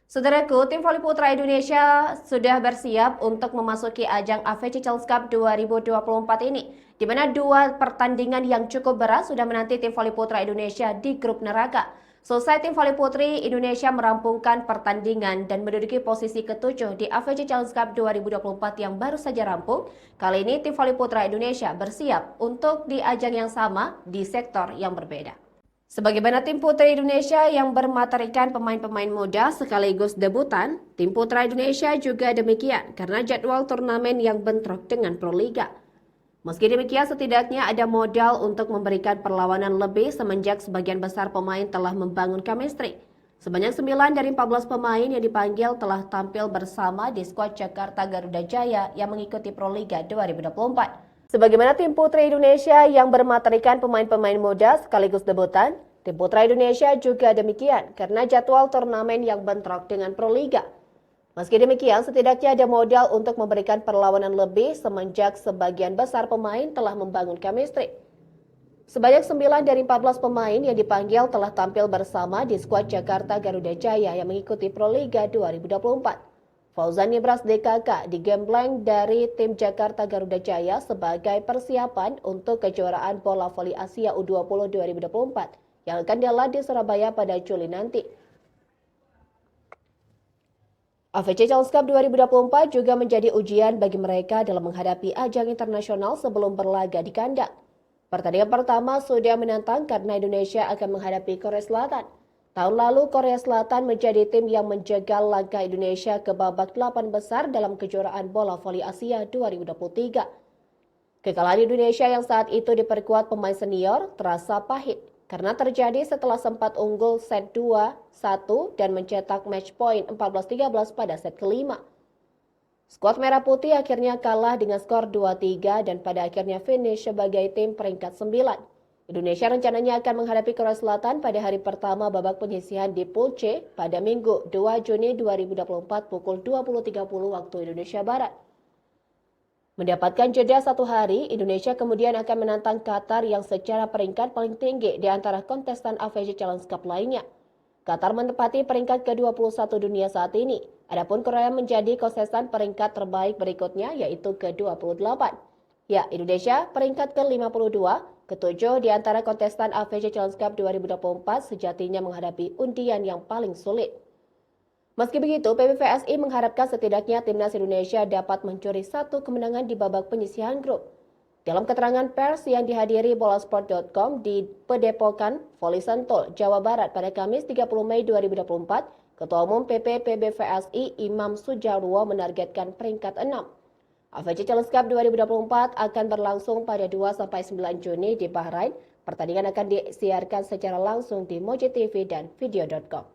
Saudaraku, tim voli putra Indonesia sudah bersiap untuk memasuki ajang AFC Challenge Cup 2024 ini, di mana dua pertandingan yang cukup berat sudah menanti tim voli putra Indonesia di grup neraka. Selesai tim voli putri Indonesia merampungkan pertandingan dan menduduki posisi ketujuh di AFC Challenge Cup 2024 yang baru saja rampung. Kali ini tim voli putra Indonesia bersiap untuk di ajang yang sama di sektor yang berbeda. Sebagaimana tim putri Indonesia yang bermaterikan pemain-pemain muda sekaligus debutan, tim putra Indonesia juga demikian karena jadwal turnamen yang bentrok dengan Proliga. Meski demikian, setidaknya ada modal untuk memberikan perlawanan lebih semenjak sebagian besar pemain telah membangun chemistry. Sebanyak 9 dari 14 pemain yang dipanggil telah tampil bersama di skuad Jakarta Garuda Jaya yang mengikuti Proliga 2024. Sebagaimana tim putri Indonesia yang bermaterikan pemain-pemain muda sekaligus debutan, tim putra Indonesia juga demikian karena jadwal turnamen yang bentrok dengan Proliga. Meski demikian, setidaknya ada modal untuk memberikan perlawanan lebih semenjak sebagian besar pemain telah membangun chemistry. Sebanyak 9 dari 14 pemain yang dipanggil telah tampil bersama di skuad Jakarta Garuda Jaya yang mengikuti Proliga 2024. Fauzan Nibras DKK digembleng dari tim Jakarta Garuda Jaya sebagai persiapan untuk kejuaraan bola voli Asia U20 2024 yang akan digelar di Surabaya pada Juli nanti. AFC Challenge Cup 2024 juga menjadi ujian bagi mereka dalam menghadapi ajang internasional sebelum berlaga di kandang. Pertandingan pertama sudah menantang karena Indonesia akan menghadapi Korea Selatan. Tahun lalu, Korea Selatan menjadi tim yang menjegal langkah Indonesia ke babak 8 besar dalam kejuaraan bola voli Asia 2023. Kekalahan Indonesia yang saat itu diperkuat pemain senior terasa pahit karena terjadi setelah sempat unggul set 2-1 dan mencetak match point 14-13 pada set kelima. Skuad Merah Putih akhirnya kalah dengan skor 2-3 dan pada akhirnya finish sebagai tim peringkat 9. Indonesia rencananya akan menghadapi Korea Selatan pada hari pertama babak penyisihan di Pool C pada Minggu 2 Juni 2024 pukul 20.30 waktu Indonesia Barat. Mendapatkan jeda satu hari, Indonesia kemudian akan menantang Qatar yang secara peringkat paling tinggi di antara kontestan AFC Challenge Cup lainnya. Qatar menempati peringkat ke-21 dunia saat ini, adapun Korea menjadi kontestan peringkat terbaik berikutnya yaitu ke-28. Ya, Indonesia peringkat ke-52, ketujuh di antara kontestan AFC Challenge Cup 2024 sejatinya menghadapi undian yang paling sulit. Meski begitu, PBVSI mengharapkan setidaknya timnas Indonesia dapat mencuri satu kemenangan di babak penyisihan grup. Dalam keterangan pers yang dihadiri bolasport.com di Padepokan Voli Sentul, Jawa Barat pada Kamis 30 Mei 2024, Ketua Umum PP PBVSI Imam Sujarwo menargetkan peringkat 6. AFC Challenge Cup 2024 akan berlangsung pada 2-9 Juni di Bahrain. Pertandingan akan disiarkan secara langsung di Moji TV dan Video.com.